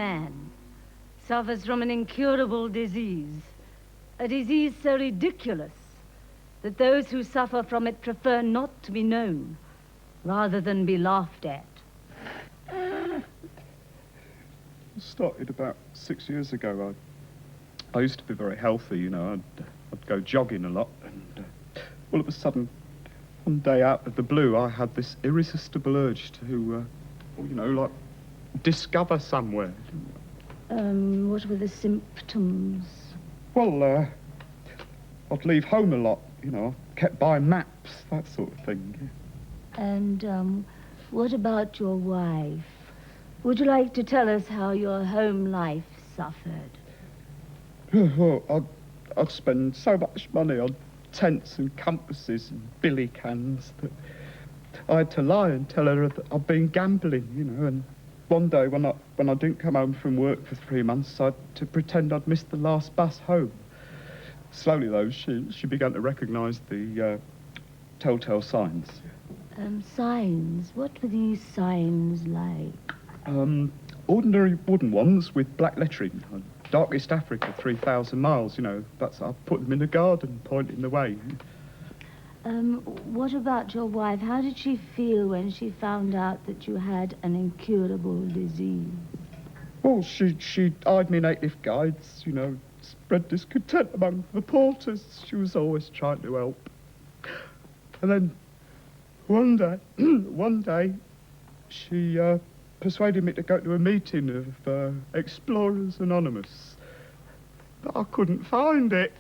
man suffers from an incurable disease, a disease so ridiculous that those who suffer from it prefer not to be known rather than be laughed at. It started about 6 years ago. I used to be very healthy, you know. I'd go jogging a lot, and all of a sudden, one day out of the blue, I had this irresistible urge to, you know, like, discover somewhere. What were the symptoms? Well, I'd leave home a lot, you know. Kept buying maps, that sort of thing. And, what about your wife? Would you like to tell us how your home life suffered? Oh, I'd spend so much money on tents and compasses and billy cans that I had to lie and tell her that I'd been gambling, you know. And one day when I didn't come home from work for 3 months, I had to pretend I'd missed the last bus home. Slowly, though, she began to recognise the telltale signs. Signs? What were these signs like? Ordinary wooden ones with black lettering. Darkest Africa, 3,000 miles, you know. I put them in the garden, pointing the way. What about your wife? How did she feel when she found out that you had an incurable disease? Well, she eyed me native guides, you know, spread discontent among the porters. She was always trying to help. And then one day, she persuaded me to go to a meeting of Explorers Anonymous. But I couldn't find it.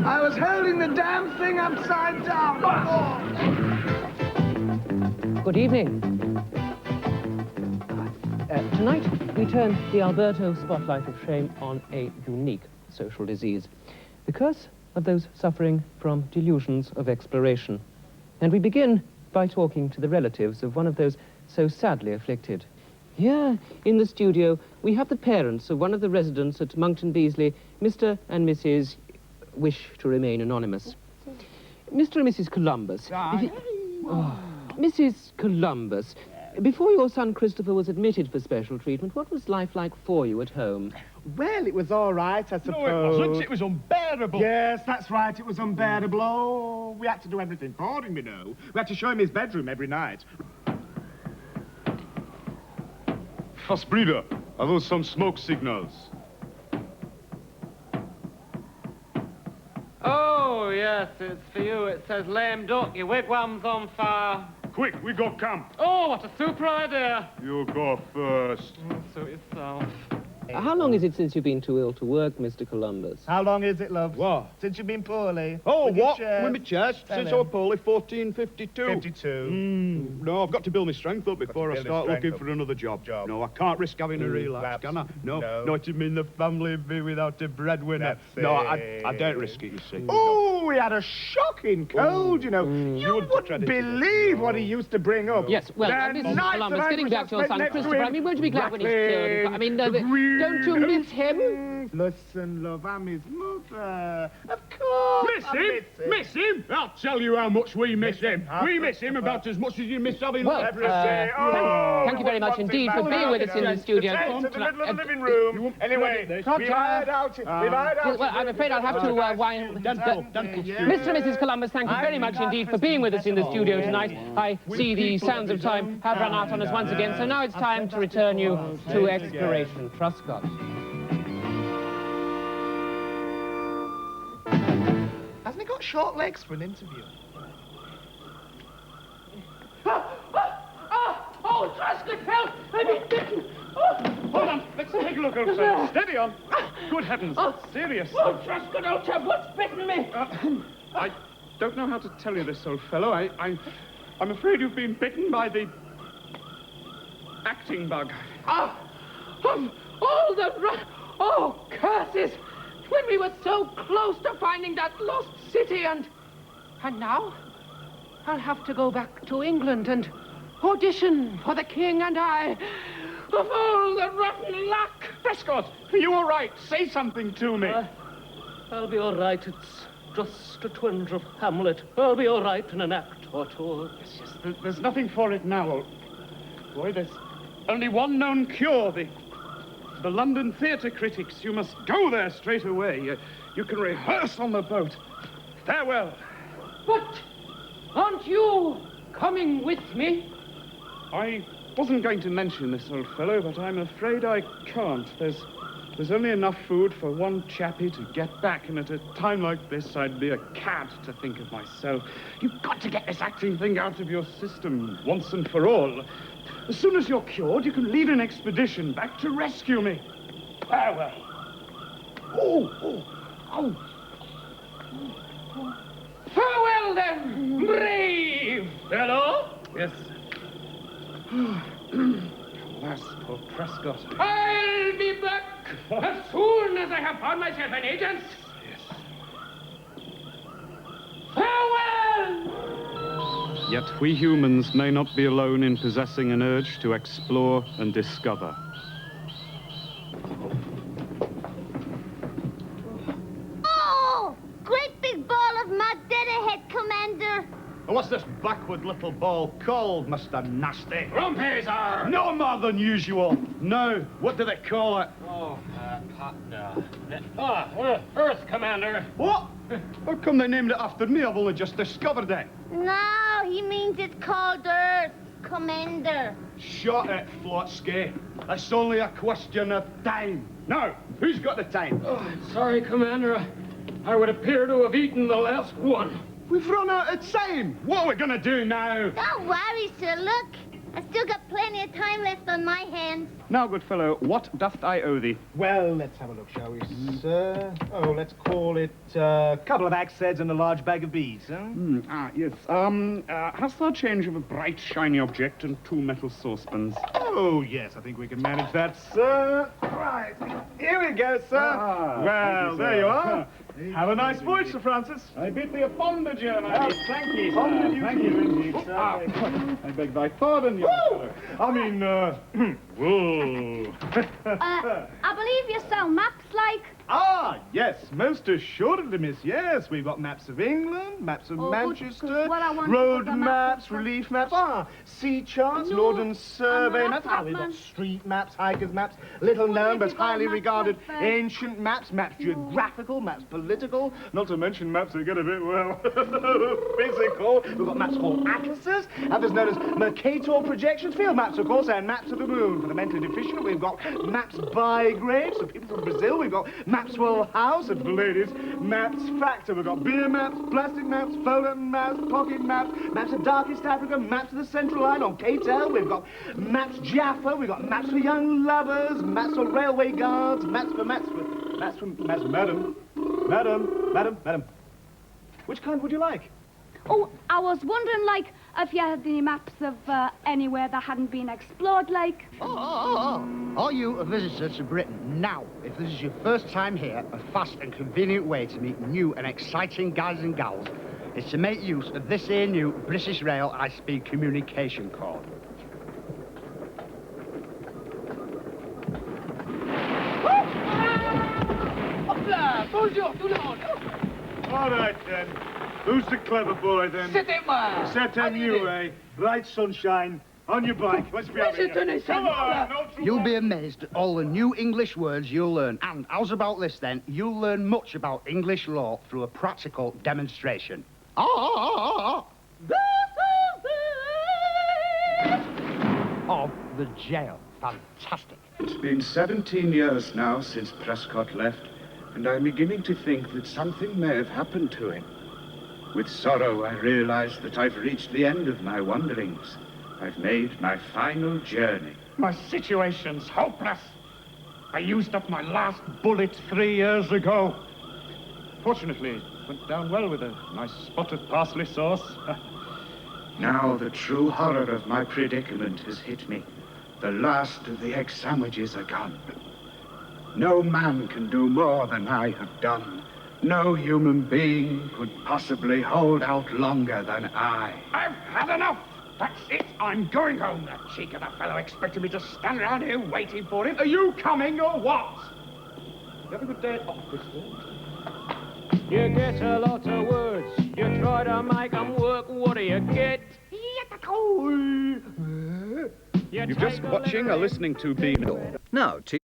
I was holding the damn thing upside down. Good evening. Tonight, we turn the Alberto spotlight of shame on a unique social disease, the curse of those suffering from delusions of exploration. And we begin by talking to the relatives of one of those so sadly afflicted. Here in the studio, we have the parents of one of the residents at Monkton Beasley, Mr. and Mrs. wish to remain anonymous. Mr. and Mrs. Columbus. Mrs. Columbus, before your son Christopher was admitted for special treatment, what was life like for you at home? Well, it was all right, I suppose. No, it wasn't. It was unbearable. Yes, that's right. It was unbearable. Oh, we had to do everything for him, you know. We had to show him his bedroom every night. Fast breeder, are those some smoke signals? Oh, yes, it's for you. It says, lame duck, your wigwam's on fire. Quick, we go camp. Oh, what a super idea. You go first. Suit yourself. How long is it since you've been too ill to work, Mr. Columbus? How long is it, love? What? Since you've been poorly? Oh, With your what? chest? With my chest? Tell Since him. I was poorly, 1452. 52. No, I've got to build my strength up before I build start your strength looking up. for another job. No, I can't risk having a relapse, Relapse. can I? No, No. not even in the family be without a breadwinner. That's No, it. I don't risk it, you see. Oh, we had a shocking cold, you know. You wouldn't believe what he used to bring up. Yes, well, The Mrs. nights Columbus, that I getting was back to your son next to Christopher, him, I mean, won't you be glad when he's cured? I mean, rattling, the don't you miss him? Listen, love, I'm his mother. Of course. Miss him? I'll tell you how much we miss him. We miss him about as much as you miss having Well, left. thank you very much indeed for being with us in the studio. To the middle of the living room. Anyway, we've hired out. Well, I'm afraid I'll have to wind... Don't Mr. and Mrs. Columbus, thank you very much indeed for being with us in the studio tonight. I see the sands of time have run out on us once again, so now it's time to return you to exploration. Truscott. Hasn't he got short legs for an interview? Oh, Truscott, help! I've been bitten! Hold on, let's take a look outside. Steady on. Good heavens, serious. Oh, Truscott, old chap, what's bitten me? I don't know how to tell you this, old fellow. I'm afraid you've been bitten by the acting bug. All the oh, curses! When we were so close to finding that lost city, and now I'll have to go back to England and audition for the King and I. Of all the rotten luck! Prescott, are you all right? Say something to me. I'll be all right. It's just a twinge of Hamlet. I'll be all right in an act or two. Yes, there's nothing for it now, old boy. There's only one known cure, the London theatre critics. You must go there straight away. You can rehearse on the boat. Farewell. But aren't you coming with me? I wasn't going to mention this, old fellow, but I'm afraid I can't. There's only enough food for one chappie to get back, and at a time like this, I'd be a cad to think of myself. You've got to get this acting thing out of your system once and for all. As soon as you're cured, you can lead an expedition back to rescue me. Farewell. Oh. Farewell, then, brave fellow. Yes. Alas, poor Prescott. I'll be back as soon as I have found myself an agent. Yes. Farewell! Yet we humans may not be alone in possessing an urge to explore and discover. Oh! Great big ball of mud dead ahead, Commander. What's this backward little ball called, Mr. Nasty? Rumpeser! No more than usual. No. What do they call it? Earth, Commander. What? How come they named it after me? I've only just discovered it. No, he means it's called Earth, Commander. Shut it, Flotsky. It's only a question of time. Now, who's got the time? Sorry, Commander. I would appear to have eaten the last one. We've run out of time. What are we going to do now? Don't worry, sir. Look, I've still got plenty of time left on my hands. Now, good fellow, what doth I owe thee? Well, let's have a look, shall we, sir? Oh, let's call it a couple of axe heads and a large bag of beads, huh? Yes. Hast thou change of a bright, shiny object and 2 metal saucepans? Oh, yes, I think we can manage that, sir. Right, here we go, sir. Well, there you are. Have a nice voyage, Sir Francis. I bid thee a fonder journey. Thank you, sir. Thank you indeed, sir. I beg thy pardon, young fellow. I mean, whoa. I believe you sell maps like... Ah, yes, most assuredly, miss, yes. We've got maps of England, maps of Oh, good, Manchester, 'cause what I wanted road was a map maps, of- relief maps, sea charts, No, northern survey I'm maps. not Ah, we've got man. street maps, hikers maps, little Well, known if but you've got highly maps regarded like, ancient maps, maps geographical, maps political, not to mention maps that get a bit, well, physical. We've got maps called atlases, others known as Mercator projections, field maps, of course, and maps of the moon. For the mentally deficient, we've got maps by grades. For people from Brazil, we've got Maxwell House, and for ladies, Maps Factor. We've got beer maps, plastic maps, photo maps, pocket maps, maps of Darkest Africa, maps of the Central Line on K-Tel. We've got Maps Jaffa, we've got maps for young lovers, maps for railway guards, maps for madam. Madam. Which kind would you like? Oh, I was wondering, like, if you had any maps of anywhere that hadn't been explored, like... Are you a visitor to Britain? Now, if this is your first time here, a fast and convenient way to meet new and exciting guys and gals is to make use of this here new British Rail high-speed communication cord. Bonjour, tout le monde. All right, then. Who's the clever boy, then? C'était moi. C'était you, eh? Right, sunshine. On your bike. Let's be having it. Come on, no trouble. You'll be amazed at all the new English words you'll learn. And how's about this, then? You'll learn much about English law through a practical demonstration. Of the jail. Fantastic. It's been 17 years now since Prescott left, and I'm beginning to think that something may have happened to him. With sorrow, I realize that I've reached the end of my wanderings. I've made my final journey. My situation's hopeless. I used up my last bullet 3 years ago. Fortunately, it went down well with a nice spot of parsley sauce. Now the true horror of my predicament has hit me. The last of the egg sandwiches are gone. No man can do more than I have done. No human being could possibly hold out longer than I. I've had enough. That's it. I'm going home. The cheek of the fellow expected me to stand around here waiting for him. Are you coming or what? You have a good day at office, You get a lot of words. You try to make them work. What do you get? You're just watching or listening to Bean. Now,